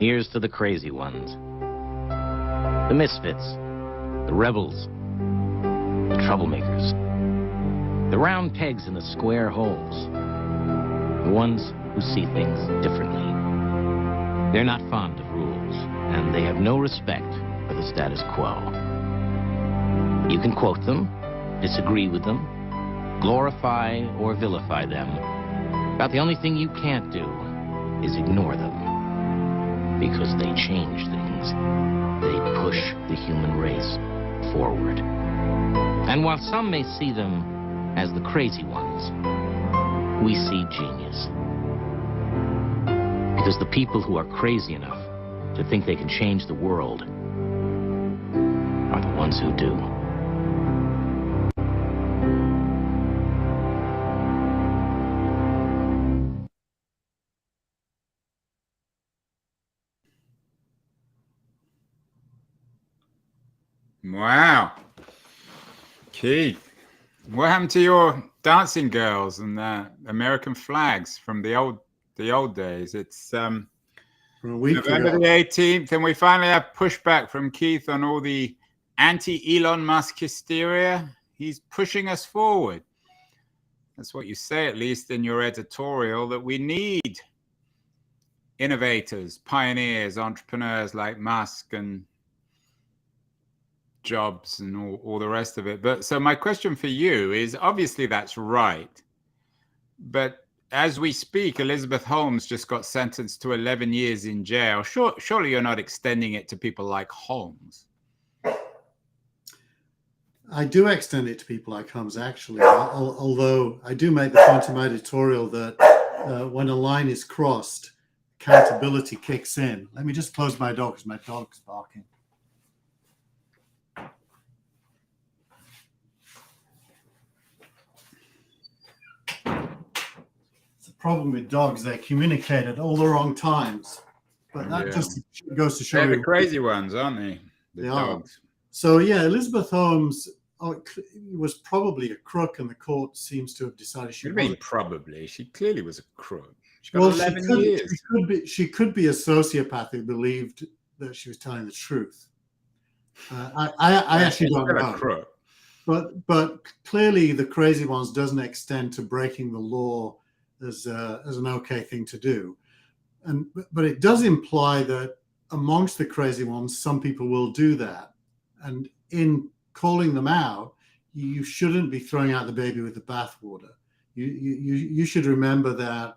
Here's to the crazy ones. The misfits. The rebels. The troublemakers. The round pegs in the square holes. The ones who see things differently. They're not fond of rules, and they have no respect for the status quo. You can quote them, disagree with them, glorify or vilify them. About the only thing you can't do is ignore them. Because they change things. They push the human race forward. And while some may see them as the crazy ones, we see genius. Because the people who are crazy enough to think they can change the world are the ones who do. Wow. Keith, what happened to your dancing girls and American flags from the old days? It's November the 18th, and we finally have pushback from Keith on all the anti-Elon Musk hysteria. He's pushing us forward. That's what you say, at least in your editorial, that we need innovators, pioneers, entrepreneurs like Musk and Jobs and all the rest of it. But so my question for you is, obviously that's right. But as we speak, Elizabeth Holmes just got sentenced to 11 years in jail. Surely you're not extending it to people like Holmes. I do extend it to people like Holmes, actually, although I do make the point in my editorial that when a line is crossed, accountability kicks in. Let me just close my door because my dog's barking. Problem with dogs, they communicate at all the wrong times, but that just goes to show they're the crazy ones, aren't they? The dogs. So yeah, Elizabeth Holmes was probably a crook, and the court seems to have decided she. What do you mean probably? She clearly was a crook. She got 11 years. She could be a sociopath who believed that she was telling the truth. I actually don't know. Crook. But clearly, the crazy ones doesn't extend to breaking the law as an okay thing to do, but it does imply that amongst the crazy ones, some people will do that, and in calling them out, you shouldn't be throwing out the baby with the bathwater. You should remember that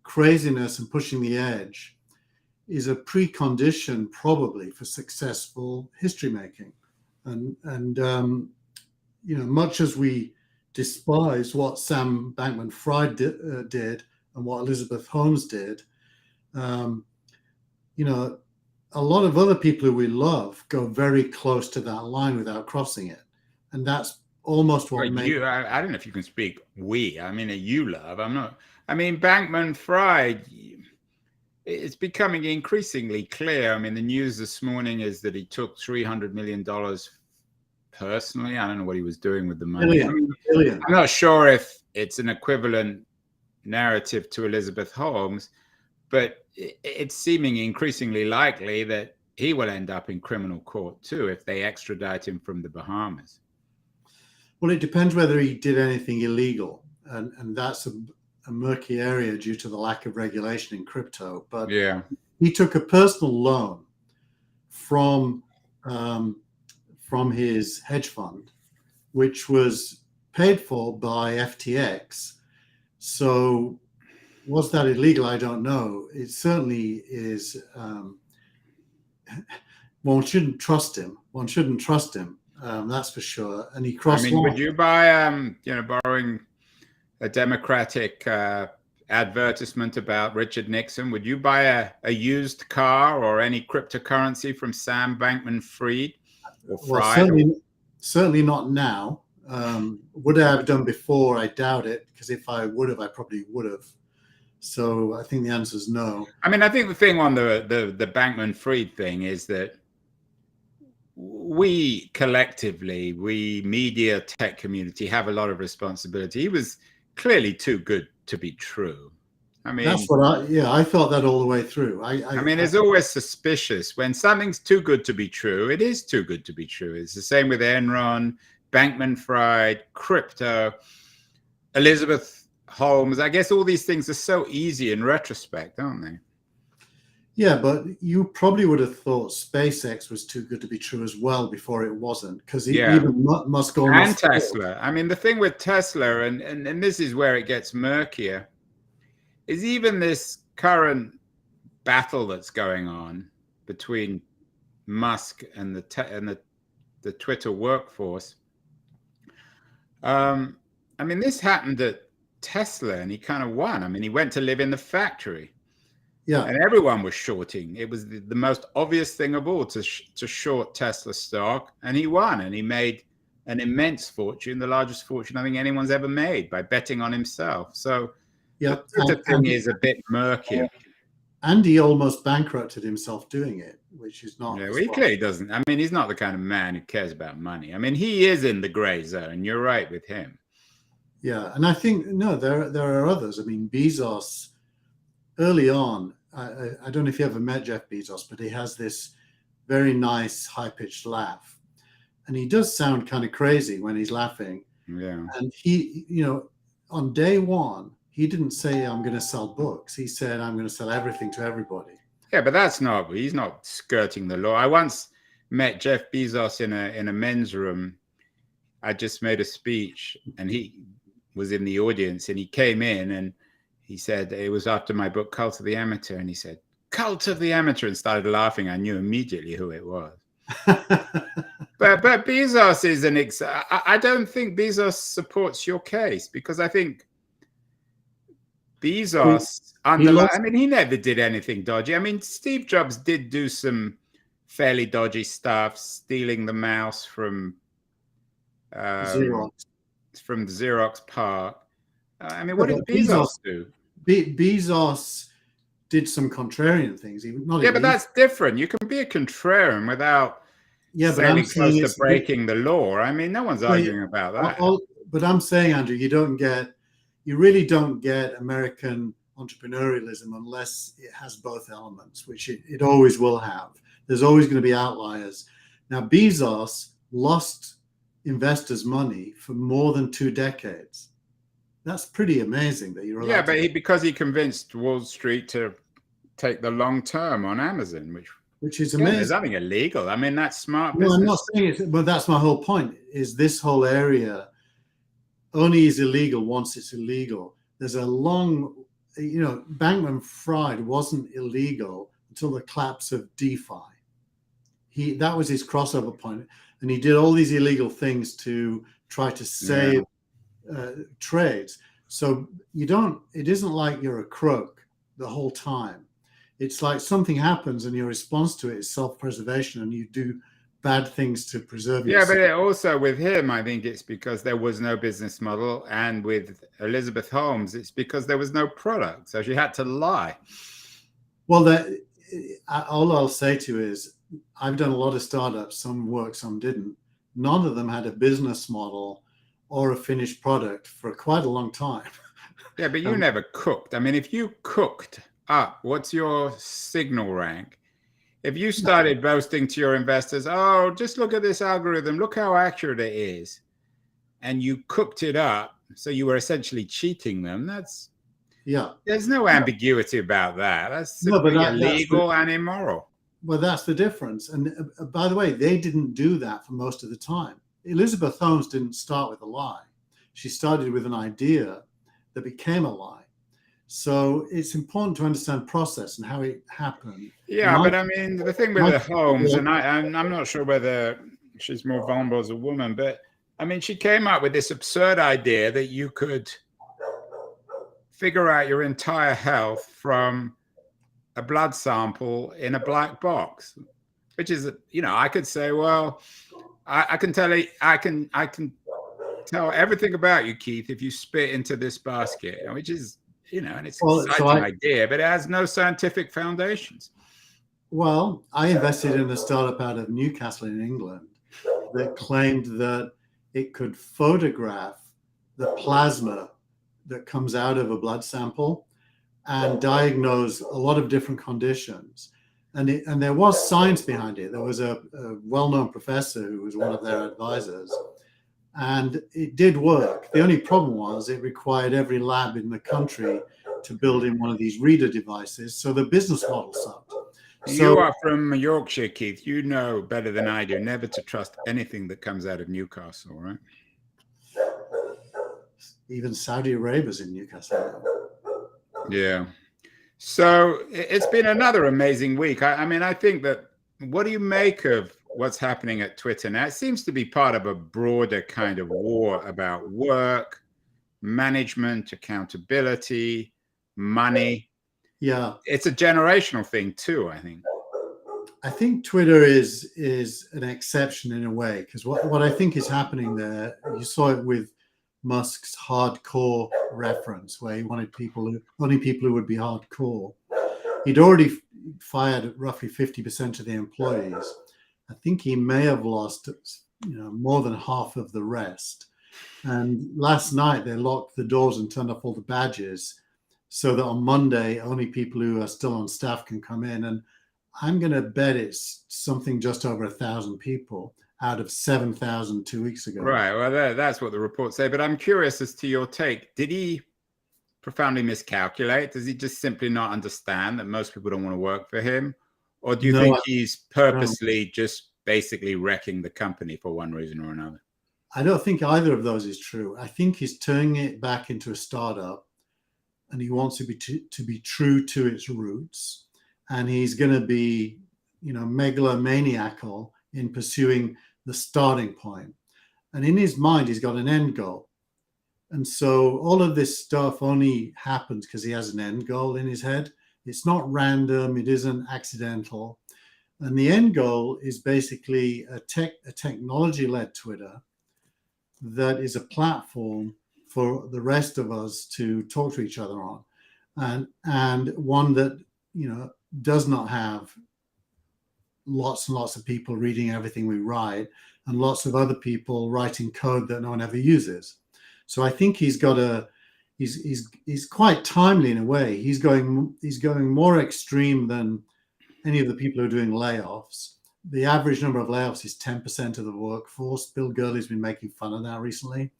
craziness and pushing the edge is a precondition probably for successful history making, and much as we despise what Sam Bankman-Fried did and what Elizabeth Holmes did, a lot of other people who we love go very close to that line without crossing it, and that's almost what makes you. I don't know if you can speak we. I mean, you love. I'm not. I mean, Bankman-Fried. It's becoming increasingly clear. I mean, the news this morning is that he took $300 million. Personally, I don't know what he was doing with the money. I'm not sure if it's an equivalent narrative to Elizabeth Holmes, but it's seeming increasingly likely that he will end up in criminal court too if they extradite him from the Bahamas. Well, it depends whether he did anything illegal, and that's a murky area due to the lack of regulation in crypto. But yeah, he took a personal loan from his hedge fund, which was paid for by FTX. So was that illegal? I don't know. It certainly is. One shouldn't trust him. That's for sure. And he crossed. I mean, would you buy, borrowing a Democratic advertisement about Richard Nixon, would you buy a used car or any cryptocurrency from Sam Bankman-Fried? Well, certainly not now. Would I have done before? I doubt it, because if I would have, I probably would have. So I think the answer is no. I mean, I think the thing on the Bankman-Fried thing is that we collectively, we media tech community, have a lot of responsibility. He was clearly too good to be true. I mean, that's what I thought that all the way through. I mean, it's always suspicious when something's too good to be true. It is too good to be true. It's the same with Enron, Bankman-Fried, crypto, Elizabeth Holmes. I guess all these things are so easy in retrospect, aren't they? Yeah, but you probably would have thought SpaceX was too good to be true as well before it wasn't, because even Musk almost and Tesla. I mean, the thing with Tesla, and this is where it gets murkier, is even this current battle that's going on between Musk and the Twitter workforce. I mean, this happened at Tesla, and he kind of won. I mean, he went to live in the factory. Yeah, and everyone was shorting. It was the most obvious thing of all to short Tesla stock, and he won, and he made an immense fortune, the largest fortune I think anyone's ever made, by betting on himself. So yeah, the thing is a bit murky. And he almost bankrupted himself doing it, which is not. Yeah, well, he clearly doesn't. I mean, he's not the kind of man who cares about money. I mean, he is in the gray zone. You're right with him. Yeah, and I think there are others. I mean, Bezos, early on, I don't know if you ever met Jeff Bezos, but he has this very nice high-pitched laugh, and he does sound kind of crazy when he's laughing. Yeah. And he, on day one, he didn't say, I'm going to sell books. He said, I'm going to sell everything to everybody. Yeah, but he's not skirting the law. I once met Jeff Bezos in a men's room. I just made a speech, and he was in the audience, and he came in, and he said, it was after my book, Cult of the Amateur. And he said, Cult of the Amateur, and started laughing. I knew immediately who it was. But Bezos is I don't think Bezos supports your case, because I think Bezos, I mean, he never did anything dodgy. I mean, Steve Jobs did do some fairly dodgy stuff, stealing the mouse from Xerox PARC. I mean, what did Bezos do? Bezos did some contrarian things. But that's different. You can be a contrarian without sailing close to breaking the law. I mean, no one's arguing about that. But I'm saying, Andrew, you really don't get American entrepreneurialism unless it has both elements, which it always will have. There's always going to be outliers. Now, Bezos lost investors' money for more than 2 decades. That's pretty amazing that you're allowed. Yeah, but because he convinced Wall Street to take the long term on Amazon, which is amazing. There's nothing illegal. I mean, that's smart business. I'm not saying it, but that's my whole point. Is this whole area only is illegal once it's illegal? There's a long, Bankman-Fried wasn't illegal until the collapse of DeFi. That was his crossover point, and he did all these illegal things to try to save trades. So it isn't like you're a crook the whole time. It's like something happens and your response to it is self-preservation, and you do bad things to preserve yourself. Yeah, but also with him, I think it's because there was no business model, and with Elizabeth Holmes, it's because there was no product, so she had to lie. Well, all I'll say to you is, I've done a lot of startups. Some worked, some didn't. None of them had a business model or a finished product for quite a long time. Yeah, but you never cooked. I mean, if you cooked up, what's your signal rank? If you started boasting to your investors, oh, just look at this algorithm, look how accurate it is, and you cooked it up, so you were essentially cheating them, there's no ambiguity about that. That's illegal and immoral. Well, that's the difference. And by the way, they didn't do that for most of the time. Elizabeth Holmes didn't start with a lie. She started with an idea that became a lie. So it's important to understand process and how it happened. Yeah, but I mean, the thing with the Holmes, and I'm not sure whether she's more vulnerable as a woman, but I mean, she came up with this absurd idea that you could figure out your entire health from a blood sample in a black box, which is, I could say, well, I can tell everything about you, Keith, if you spit into this basket, which is, and it's an exciting idea, but it has no scientific foundations. Well, I invested in a startup out of Newcastle in England that claimed that it could photograph the plasma that comes out of a blood sample and diagnose a lot of different conditions. And there was science behind it. There was a well-known professor who was one of their advisors, and it did work. The only problem was it required every lab in the country to build in one of these reader devices. So the business model sucked. You are from Yorkshire, Keith. You know better than I do never to trust anything that comes out of Newcastle, right? Even Saudi Arabia's in Newcastle. Yeah. So it's been another amazing week. I mean, I think that, what do you make of what's happening at Twitter now? It seems to be part of a broader kind of war about work, management, accountability, money. Yeah. It's a generational thing too, I think. I think Twitter is an exception in a way, because what I think is happening there, you saw it with Musk's hardcore reference, where he wanted only people who would be hardcore. He'd already fired roughly 50% of the employees. I think he may have lost, more than half of the rest. And last night they locked the doors and turned off all the badges, so that on Monday only people who are still on staff can come in. And I'm going to bet it's something just over 1,000 people out of 7,000 2 weeks ago. Right. Well, that's what the reports say. But I'm curious as to your take. Did he profoundly miscalculate? Does he just simply not understand that most people don't want to work for him? Or do you think he's purposely just basically wrecking the company for one reason or another? I don't think either of those is true. I think he's turning it back into a startup, and he wants to be true to its roots. And he's going to be, megalomaniacal in pursuing the starting point. And in his mind, he's got an end goal. And so all of this stuff only happens because he has an end goal in his head. It's not random. It isn't accidental. And the end goal is basically a technology-led Twitter that is a platform for the rest of us to talk to each other on, and one that, does not have lots and lots of people reading everything we write, and lots of other people writing code that no one ever uses. So I think he's quite timely in a way. He's going more extreme than any of the people who are doing layoffs. The average number of layoffs is 10% of the workforce. Bill Gurley's been making fun of that recently.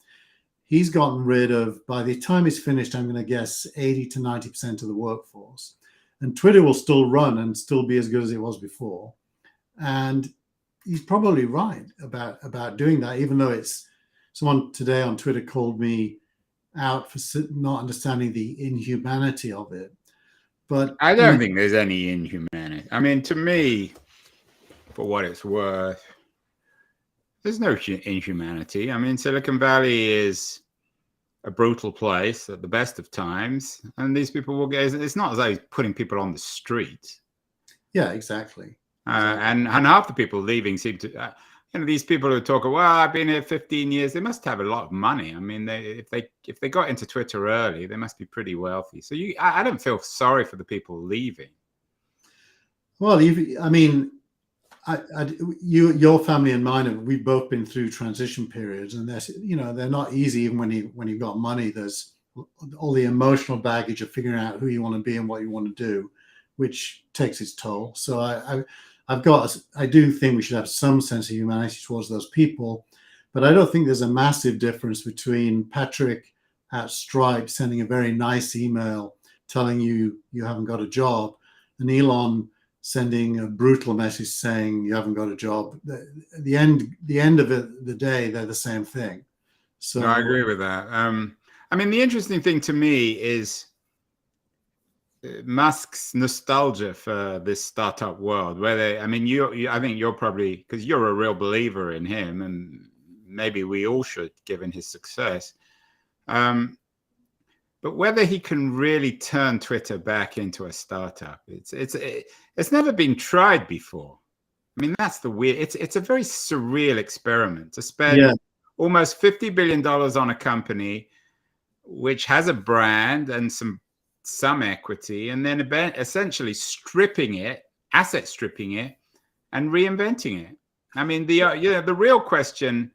He's gotten rid of, by the time he's finished, I'm going to guess 80 to 90% of the workforce. And Twitter will still run and still be as good as it was before. And he's probably right about doing that, even though someone today on Twitter called me out for not understanding the inhumanity of it. But I don't think there's any inhumanity. I mean, to me, for what it's worth, there's no inhumanity. I mean, Silicon Valley is a brutal place at the best of times, and these people will get. It's not as though he's putting people on the street. Yeah, exactly. And half the people leaving seem to, these people who talk, well, I've been here 15 years. They must have a lot of money. I mean, if they got into Twitter early, they must be pretty wealthy. So I don't feel sorry for the people leaving. Well, your family and mine, we've both been through transition periods, and they're not easy. Even when you've got money, there's all the emotional baggage of figuring out who you want to be and what you want to do, which takes its toll. So I do think we should have some sense of humanity towards those people, but I don't think there's a massive difference between Patrick at Stripe sending a very nice email telling you haven't got a job, and Elon sending a brutal message saying you haven't got a job. The end of the day, they're the same thing. So no, I agree with that. I mean, the interesting thing to me is Musk's nostalgia for this startup world, where I think you're probably, because you're a real believer in him, and maybe we all should, given his success. But whether he can really turn Twitter back into a startup, it's never been tried before. I mean, that's the weird. It's a very surreal experiment to spend almost $50 billion on a company which has a brand and some equity, and then essentially asset stripping it, and reinventing it. I mean, the real question,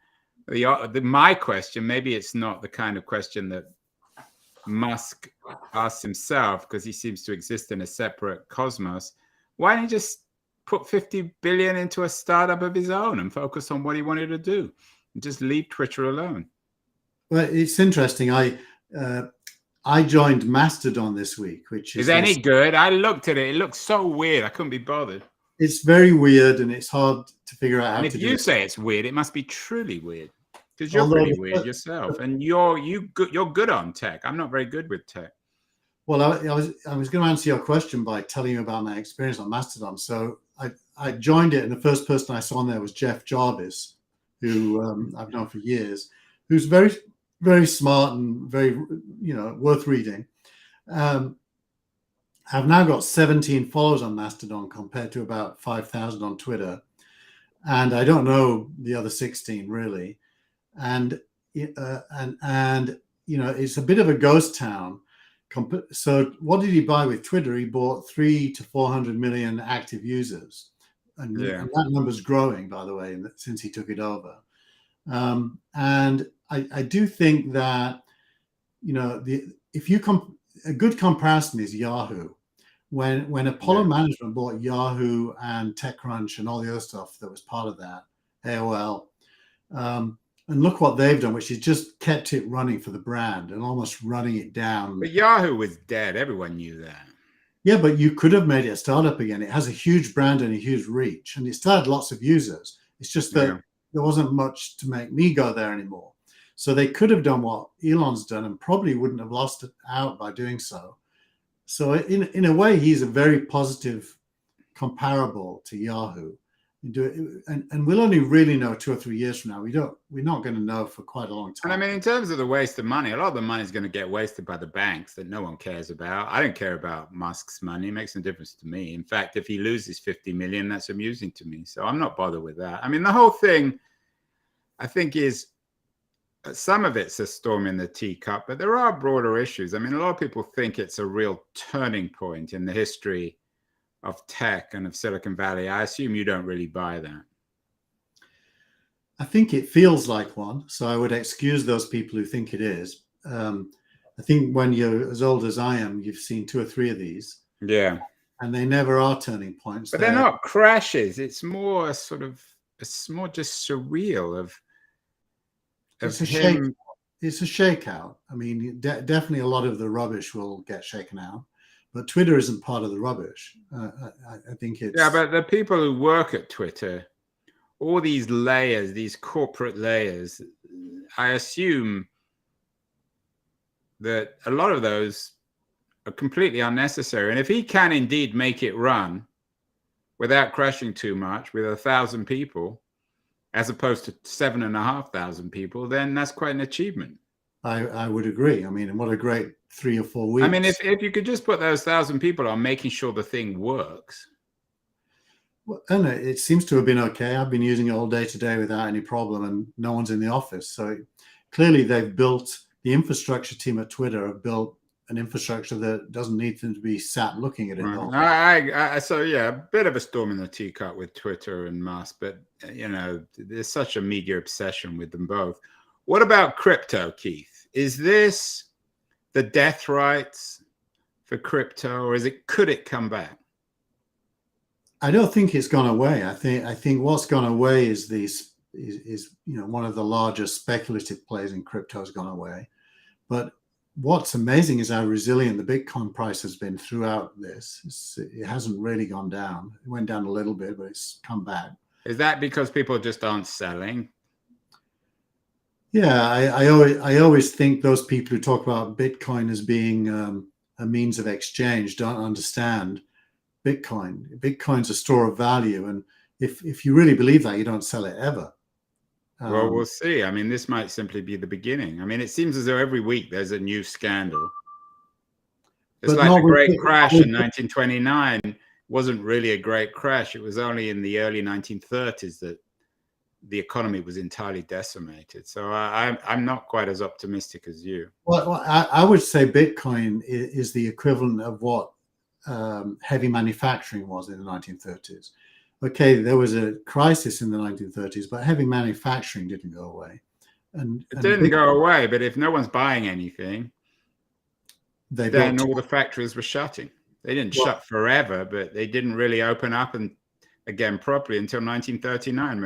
my question, maybe it's not the kind of question that Musk asks himself, because he seems to exist in a separate cosmos, why didn't he just put 50 billion into a startup of his own and focus on what he wanted to do and just leave Twitter alone? Well, it's interesting. I joined Mastodon this week, which is any good? I looked at it. It looks so weird. I couldn't be bothered. It's very weird, and it's hard to figure out how to do it. If you say it's weird, it must be truly weird, because you're pretty weird yourself, and you're good on tech. I'm not very good with tech. Well, I was going to answer your question by telling you about my experience on Mastodon. So I joined it, and the first person I saw on there was Jeff Jarvis, who I've known for years, who's very, very smart and very, worth reading. I've now got 17 followers on Mastodon compared to about 5,000 on Twitter. And I don't know the other 16 really. And it's a bit of a ghost town. So what did he buy with Twitter? He bought 300 to 400 million active users. And that number's growing, by the way, since he took it over. And I do think that, a good comparison is Yahoo. When Apollo Management bought Yahoo and TechCrunch and all the other stuff that was part of that, AOL, and look what they've done, which is just kept it running for the brand and almost running it down. But Yahoo was dead. Everyone knew that. Yeah, but you could have made it a startup again. It has a huge brand and a huge reach, and it still had lots of users. It's just that there wasn't much to make me go there anymore. So they could have done what Elon's done and probably wouldn't have lost it out by doing so. So in a way, he's a very positive comparable to Yahoo. And we'll only really know 2 or 3 years from now. We're not going to know for quite a long time. And I mean, in terms of the waste of money, a lot of the money is going to get wasted by the banks that no one cares about. I don't care about Musk's money. It makes no difference to me. In fact, if he loses 50 million, that's amusing to me. So I'm not bothered with that. I mean, the whole thing, I think, is some of it's a storm in the teacup, but there are broader issues. I mean, a lot of people think it's a real turning point in the history of tech and of Silicon Valley. I assume you don't really buy that. I think it feels like one, so I would excuse those people who think it is. I think when you're as old as I am, you've seen 2 or 3 of these. Yeah. And they never are turning points. But they're not crashes. It's more it's more just surreal it's a shakeout. I mean, definitely a lot of the rubbish will get shaken out. But Twitter isn't part of the rubbish. I think it's... Yeah, but the people who work at Twitter, all these layers, these corporate layers, I assume that a lot of those are completely unnecessary. And if he can indeed make it run without crashing too much with 1,000 people, as opposed to 7,500 people, then that's quite an achievement. I would agree. I mean, and what a great 3 or 4 weeks. I mean, if you could just put those 1,000 people on making sure the thing works. Well, and it seems to have been okay. I've been using it all day today without any problem, and no one's in the office. So clearly they've built, the infrastructure team at Twitter have built an infrastructure that doesn't need them to be sat looking at it. Right. So yeah, a bit of a storm in the teacup with Twitter and Musk, but there's such a media obsession with them both. What about crypto, Keith? Is this the death rights for crypto, or could it come back? I don't think it's gone away. I think what's gone away is one of the largest speculative plays in crypto has gone away. But what's amazing is how resilient the Bitcoin price has been throughout this. It hasn't really gone down. It went down a little bit, but it's come back. Is that because people just aren't selling? Yeah, I always think those people who talk about Bitcoin as being a means of exchange don't understand Bitcoin. Bitcoin's a store of value, and if you really believe that, you don't sell it ever. Well, we'll see. I mean, this might simply be the beginning. I mean, it seems as though every week there's a new scandal. It's like the great crash in 1929 wasn't really a great crash. It was only in the early 1930s that the economy was entirely decimated. So I'm not quite as optimistic as you. Well, I would say Bitcoin is the equivalent of what heavy manufacturing was in the 1930s. Okay, there was a crisis in the 1930s, but heavy manufacturing didn't go away. And it didn't go away, but if no one's buying anything, they then built. all the factories were shutting. They didn't Well- shut forever, but they didn't really open up and again properly until 1939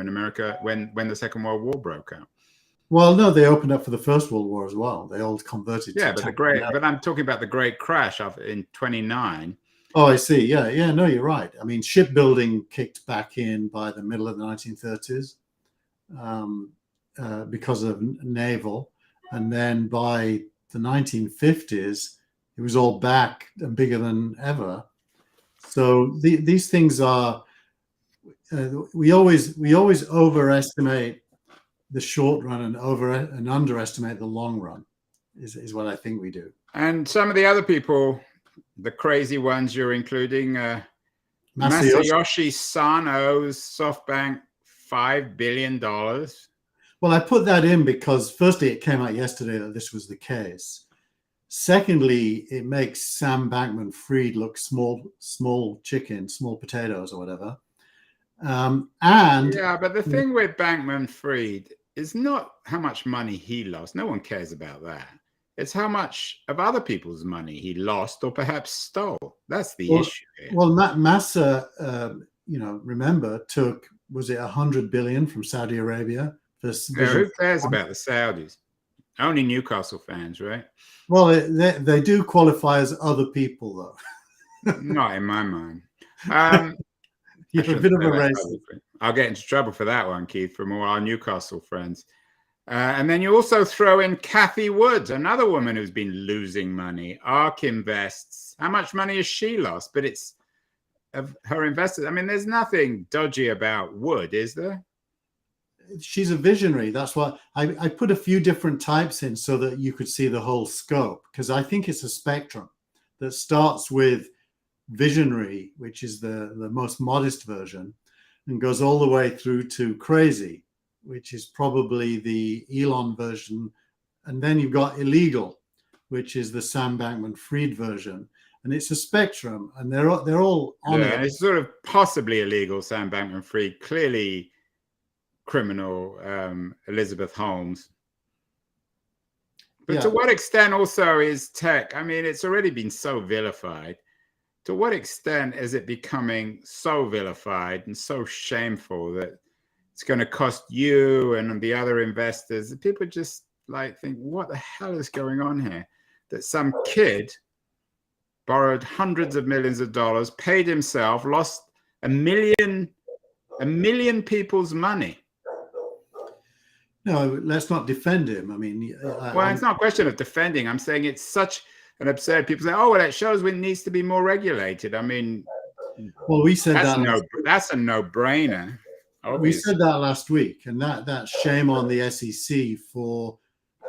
when the Second World War broke out. Well, no, they opened up for the First World War as well. They all converted. Yeah, to but I'm talking about the Great Crash in 29. Oh, I see. Yeah. No, you're right. I mean, shipbuilding kicked back in by the middle of the 1930s because of naval, and then by the 1950s, it was all back and bigger than ever. So these things are. We always overestimate the short run and underestimate the long run. Is what I think we do. And some of the other people, the crazy ones you're including, Masayoshi Son owes SoftBank $5 billion. Well, I put that in because firstly, it came out yesterday that this was the case. Secondly, it makes Sam Bankman-Fried look small chicken, small potatoes or whatever. And yeah, but the thing with Bankman-Fried is not how much money he lost. No one cares about that. It's how much of other people's money he lost or perhaps stole. That's the issue here. Well, Massa, remember, was it 100 billion from Saudi Arabia? Who cares about the Saudis? Only Newcastle fans, right? Well, they do qualify as other people, though. Not in my mind. You're a bit of a racist. I'll get into trouble for that one, Keith, from all our Newcastle friends. And then you also throw in Kathy Wood, another woman who's been losing money. ARK Invests. How much money has she lost? But it's of her investors. I mean, there's nothing dodgy about Wood, is there? She's a visionary. That's why I put a few different types in so that you could see the whole scope, because I think it's a spectrum that starts with visionary, which is the most modest version, and goes all the way through to crazy, which is probably the Elon version. And then you've got illegal, which is the Sam Bankman-Fried version. And it's a spectrum, and they're all on it. It's sort of possibly illegal, Sam Bankman-Fried, clearly criminal, Elizabeth Holmes. But to what extent also is tech? I mean, it's already been so vilified. To what extent is it becoming so vilified and so shameful that it's going to cost you and the other investors? People just think, what the hell is going on here? That some kid borrowed hundreds of millions of dollars, paid himself, lost a million people's money. No, let's not defend him. I mean, it's not a question of defending. I'm saying it's such an absurd. People say, "Oh, well, that shows it needs to be more regulated." I mean, well, we said that's a no-brainer. We said that last week, and that's shame on the SEC for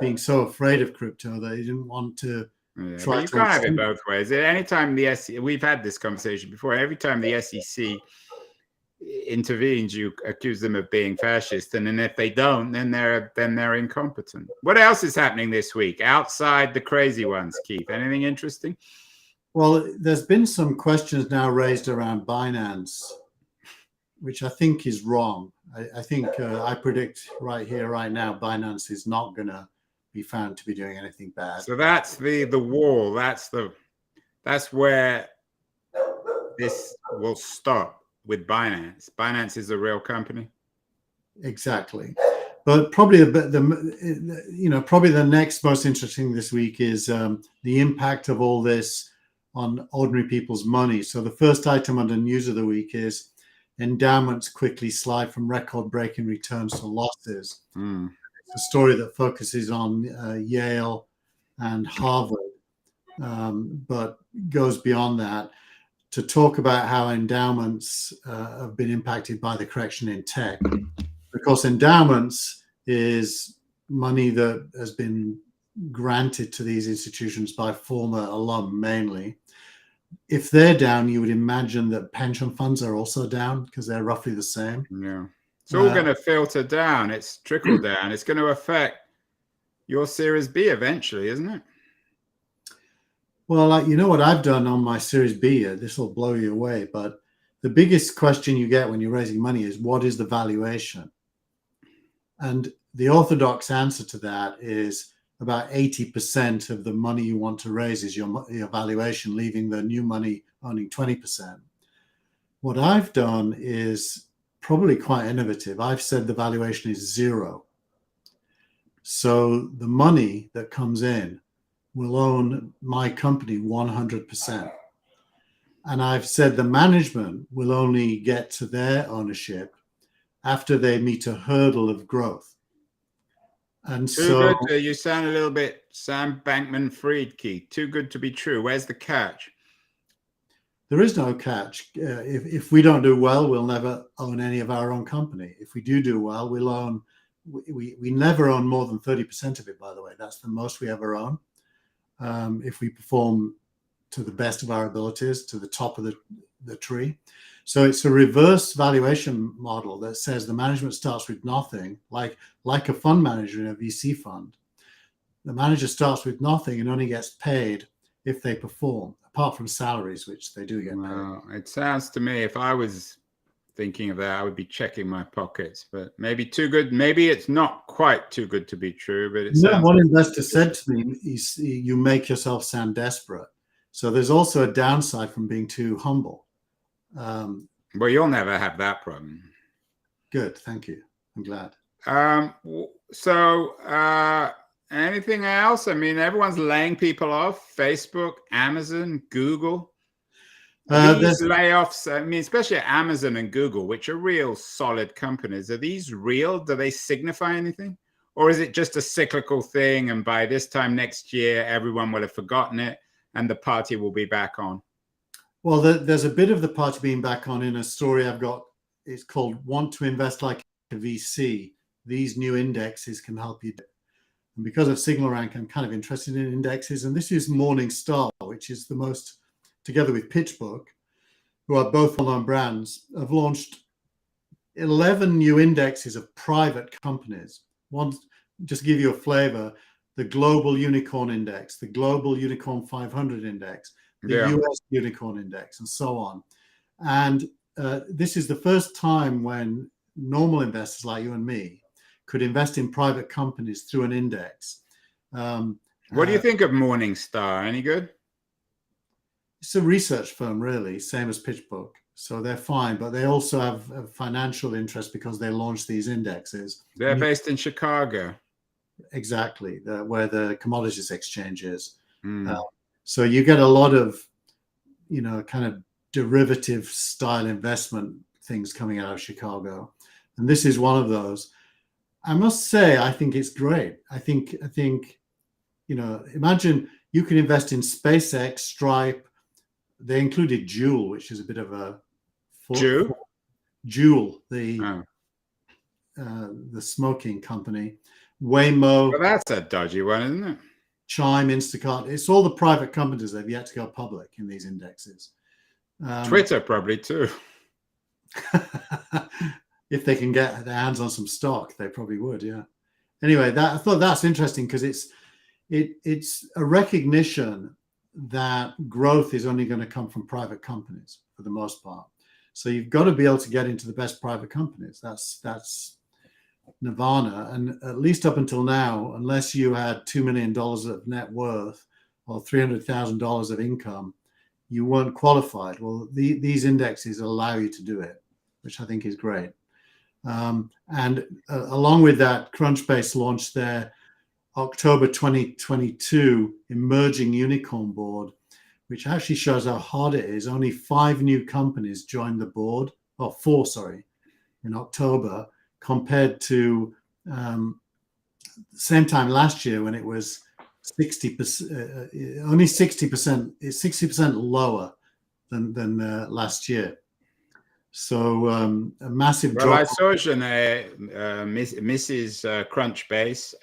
being so afraid of crypto that they didn't want to try to. You can't have it both ways. Anytime the SEC, we've had this conversation before. Every time the SEC intervenes, you accuse them of being fascist, and then if they don't, then they're incompetent. What else is happening this week outside the crazy ones, Keith? Anything interesting? Well, there's been some questions now raised around Binance, which I think is wrong. I think I predict right here, right now, Binance is not going to be found to be doing anything bad. So that's the wall. That's where this will stop. With Binance. Binance is a real company. Exactly. But probably probably the next most interesting this week is the impact of all this on ordinary people's money. So the first item under news of the week is endowments quickly slide from record-breaking returns to losses. It's a story that focuses on Yale and Harvard, but goes beyond that, to talk about how endowments have been impacted by the correction in tech. Because endowments is money that has been granted to these institutions by former alum mainly. If they're down, you would imagine that pension funds are also down because they're roughly the same. Yeah. It's all going to filter down. It's trickle down. It's going to affect your Series B eventually, isn't it? Well, you know what I've done on my Series B? This will blow you away, but the biggest question you get when you're raising money is, what is the valuation? And the orthodox answer to that is about 80% of the money you want to raise is your valuation, leaving the new money owning 20%. What I've done is probably quite innovative. I've said the valuation is 0. So the money that comes in will own my company 100%. And I've said the management will only get to their ownership after they meet a hurdle of growth. And Too so good. You sound a little bit Sam Bankman-Fried, Keith. Too good to be true. Where's the catch? there is no catch. If we don't do well, we'll never own any of our own company. If we do well, we'll own. We never own more than 30% of it. By the way, that's the most we ever own. If we perform to the best of our abilities, to the top of the tree. So it's a reverse valuation model that says the management starts with nothing, like a fund manager in a VC fund. The manager starts with nothing and only gets paid if they perform, apart from salaries, which they do get paid. Well, it sounds to me, if I was thinking of that, I would be checking my pockets, but maybe too good. Maybe it's not quite too good to be true, but it sounds. One investor said to me, you make yourself sound desperate. So there's also a downside from being too humble. Well, you'll never have that problem. Good, thank you. I'm glad. Anything else? I mean, everyone's laying people off. Facebook, Amazon, Google. These layoffs, I mean, especially Amazon and Google, which are real solid companies. Are these real? Do they signify anything? Or is it just a cyclical thing? And by this time next year, everyone will have forgotten it and the party will be back on? Well, there's a bit of the party being back on in a story I've got. It's called Want to Invest Like a VC. These new indexes can help you. And because of SignalRank, I'm kind of interested in indexes. And this is Morningstar, which is the most, together with PitchBook, who are both well-known brands, have launched 11 new indexes of private companies. One, just to give you a flavor, the Global Unicorn Index, the Global Unicorn 500 Index, the US Unicorn Index, and so on. And this is the first time when normal investors like you and me could invest in private companies through an index. What do you think of Morningstar? Any good? It's a research firm, really, same as PitchBook. So they're fine, but they also have a financial interest because they launched these indexes. They're based in Chicago. Exactly, where the commodities exchange is. So you get a lot of, kind of derivative style investment things coming out of Chicago. And this is one of those. I must say, I think it's great. I think, imagine you can invest in SpaceX, Stripe. They included Juul, which is a bit of a Juul, the smoking company. Waymo. Well, that's a dodgy one, isn't it? Chime, Instacart. It's all the private companies that have yet to go public in these indexes. Twitter probably too. If they can get their hands on some stock, they probably would. Yeah. Anyway, I thought that's interesting because it's a recognition that growth is only going to come from private companies for the most part. So you've got to be able to get into the best private companies. That's nirvana. And at least up until now, unless you had $2 million of net worth or $300,000 of income, you weren't qualified. Well, these indexes allow you to do it, which I think is great. And along with that, Crunchbase launched their October 2022 Emerging Unicorn Board, which actually shows how hard it is. Only 5 new companies joined the board, or 4, sorry, in October, compared to same time last year when it was 60%, only 60%, it's 60% lower than last year. So a massive drop. Well, I saw Mrs. Crunchbase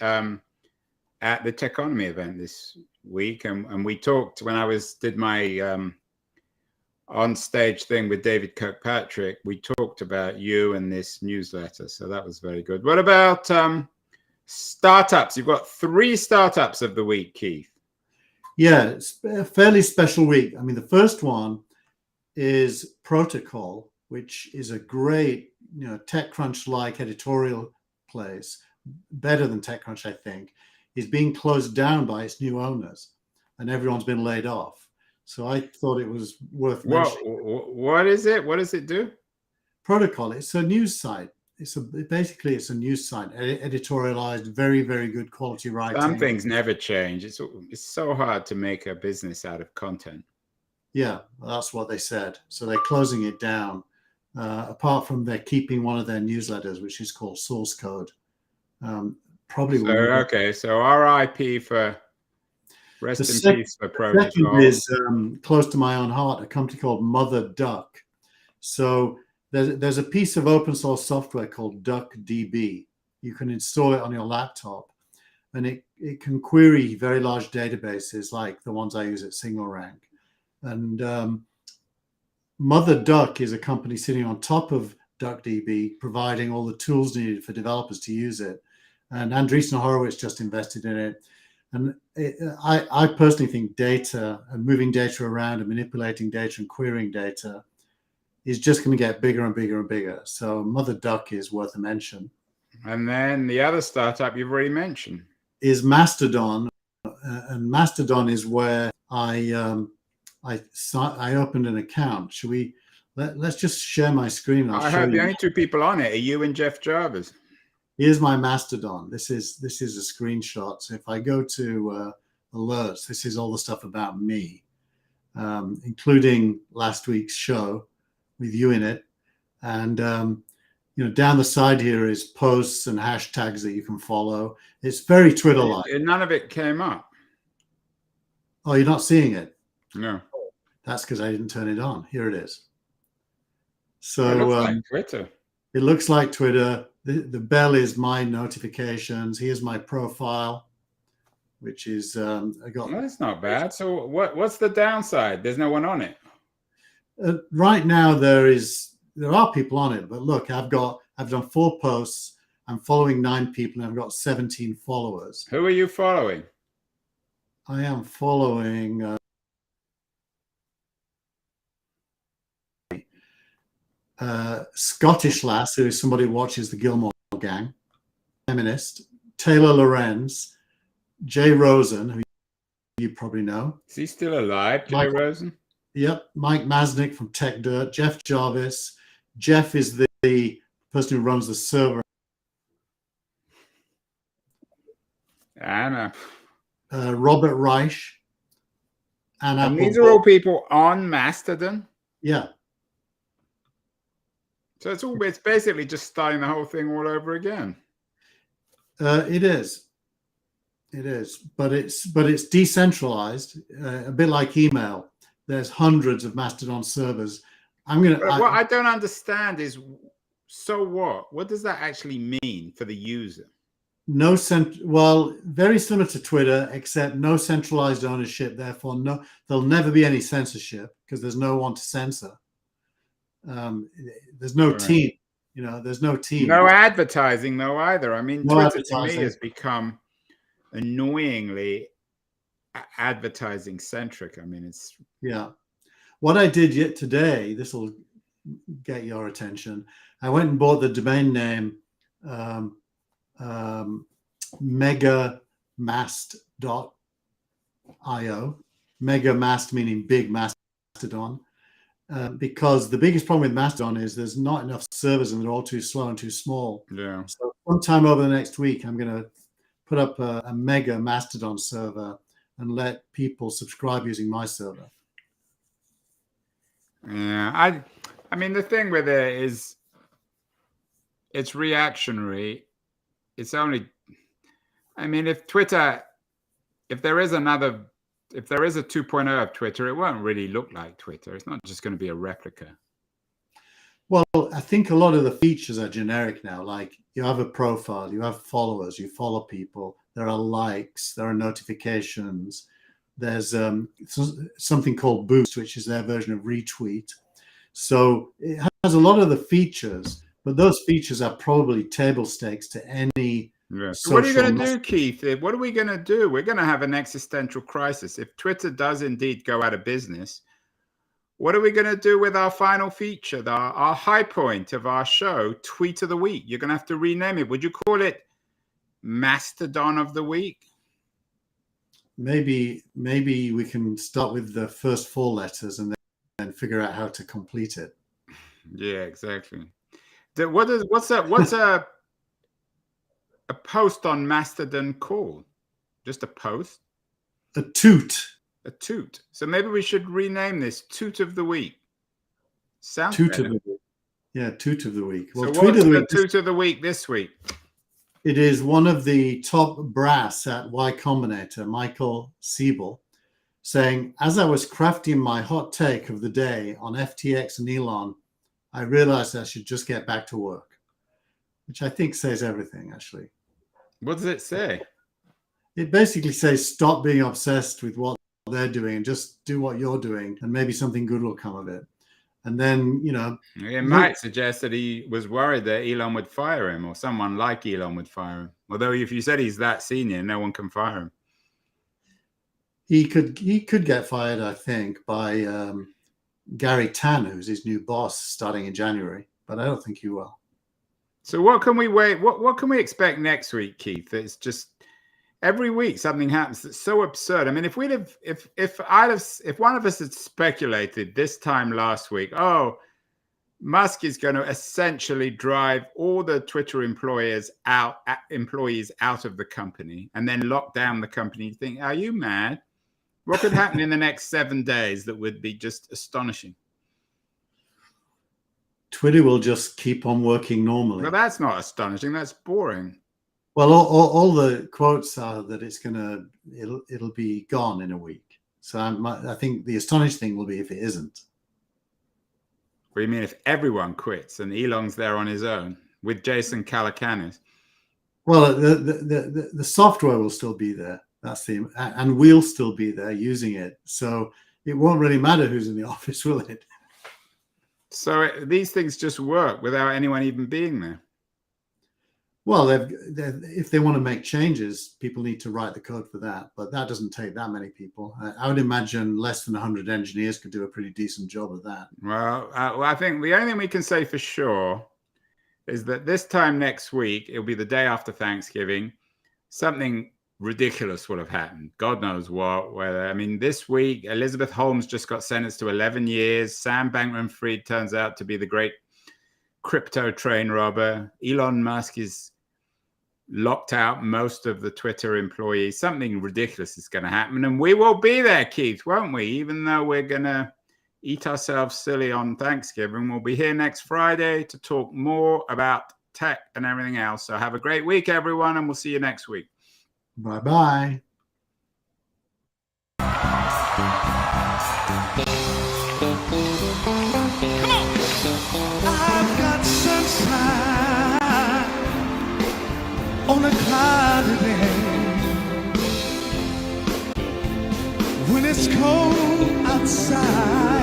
at the Techonomy event this week, and we talked when I did my on stage thing with David Kirkpatrick. We talked about you and this newsletter, so that was very good. What about startups? You've got 3 startups of the week, Keith. Yeah, it's a fairly special week. I mean, the first one is Protocol, which is a great, TechCrunch-like editorial place, better than TechCrunch, I think. is being closed down by its new owners, and everyone's been laid off. So I thought it was worth mentioning. What is it? What does it do? Protocol. It's a news site. Basically it's a news site, editorialized, very, very good quality writing. Some things never change. It's so hard to make a business out of content. Yeah, that's what they said. So they're closing it down. Apart from they're keeping one of their newsletters, which is called Source Code. Probably. So, okay, so RIP for rest in peace for Protocol. Second is close to my own heart, a company called Mother Duck. So there's a piece of open source software called DuckDB. You can install it on your laptop, and it can query very large databases like the ones I use at SingleRank. And Mother Duck is a company sitting on top of DuckDB, providing all the tools needed for developers to use it. And Andreessen Horowitz just invested in it. And I personally think data and moving data around and manipulating data and querying data is just going to get bigger and bigger and bigger. So Mother Duck is worth a mention. And then the other startup you've already mentioned is Mastodon. And Mastodon is where I opened an account. Should we? Let's just share my screen. I heard the only two people on it are you and Jeff Jarvis. Here's my Mastodon. This is a screenshot. So if I go to alerts, this is all the stuff about me, including last week's show with you in it. And down the side here is posts and hashtags that you can follow. It's very Twitter-like. None of it came up. Oh, you're not seeing it? No. That's because I didn't turn it on. Here it is. So it looks like Twitter. It looks like Twitter. The bell is my notifications. Here's my profile, which is Well, that's not bad. So what's the downside? There's no one on it. Right now there are people on it, but look, I've done 4 posts. I'm following 9 people, and I've got 17 followers. Who are you following? I am following Scottish lass, who is somebody who watches the Gilmore Gang, feminist, Taylor Lorenz, Jay Rosen, who you probably know. Is he still alive, Jay Rosen? Yep, Mike Masnick from Tech Dirt, Jeff Jarvis. Jeff is the person who runs the server. Anna. Robert Reich. And these are all people on Mastodon? Yeah. So it's basically just starting the whole thing all over again. It is, but it's decentralized, a bit like email. There's hundreds of Mastodon servers. What I don't understand is, so what? What does that actually mean for the user? Well, very similar to Twitter, except no centralized ownership. Therefore, there'll never be any censorship because there's no one to censor. There's no team, there's no team. No advertising though either. I mean, Twitter to me has become annoyingly advertising centric. I mean, it's what I did yet today, this will get your attention. I went and bought the domain name megamast.io. Megamast meaning big Mastodon. Because the biggest problem with Mastodon is there's not enough servers and they're all too slow and too small. Yeah. So sometime over the next week, I'm going to put up a mega Mastodon server and let people subscribe using my server. Yeah, I mean, the thing with it is it's reactionary. It's only, I mean, if there is a 2.0 of Twitter, it won't really look like Twitter. It's not just going to be a replica. Well, I think a lot of the features are generic now. Like you have a profile, you have followers, you follow people. There are likes, there are notifications. There's something called Boost, which is their version of retweet. So it has a lot of the features, but those features are probably table stakes to any. Yeah. So what are you going to do, Keith? What are we going to do? We're going to have an existential crisis. If Twitter does indeed go out of business, what are we going to do with our final feature, our high point of our show, Tweet of the Week? You're going to have to rename it. Would you call it Mastodon of the Week? maybe we can start with the first 4 letters and then figure out how to complete it. Yeah, exactly. What's a post on Mastodon called? Just a post? A toot. A toot. So maybe we should rename this Toot of the Week. Sounds Toot better. of the week. Yeah, toot of the week. Well, So tweet what's of the the week. Toot of the Week this week? It is one of the top brass at Y Combinator, Michael Siebel, saying, as I was crafting my hot take of the day on FTX and Elon, I realized I should just get back to work, which I think says everything, actually. What does it say? It basically says, stop being obsessed with what they're doing and just do what you're doing, and maybe something good will come of it. And then, It might suggest that he was worried that Elon would fire him, or someone like Elon would fire him. Although if you said he's that senior, no one can fire him. He could get fired, I think, by Gary Tan, who's his new boss starting in January, but I don't think he will. So what can we wait? What can we expect next week, Keith? It's just every week something happens that's so absurd. I mean, if one of us had speculated this time last week, oh, Musk is going to essentially drive all the Twitter employees out of the company and then lock down the company, you think, are you mad? What could happen in the next 7 days that would be just astonishing? Twitter will just keep on working normally. Well, that's not astonishing. That's boring. Well, all the quotes are that it'll be gone in a week. So I think the astonishing thing will be if it isn't. What do you mean if everyone quits and Elon's there on his own with Jason Calacanis? Well, the software will still be there. And we'll still be there using it. So it won't really matter who's in the office, will it? So these things just work without anyone even being there. Well, if they want to make changes, people need to write the code for that. But that doesn't take that many people. I would imagine less than 100 engineers could do a pretty decent job of that. Well, I think the only thing we can say for sure is that this time next week, it'll be the day after Thanksgiving, something ridiculous will have happened. God knows what. I mean, this week, Elizabeth Holmes just got sentenced to 11 years. Sam Bankman-Fried turns out to be the great crypto train robber. Elon Musk is locked out most of the Twitter employees. Something ridiculous is going to happen. And we will be there, Keith, won't we? Even though we're going to eat ourselves silly on Thanksgiving, we'll be here next Friday to talk more about tech and everything else. So have a great week, everyone, and we'll see you next week. Bye-bye. I've got sunshine on a cloudy day. When it's cold outside,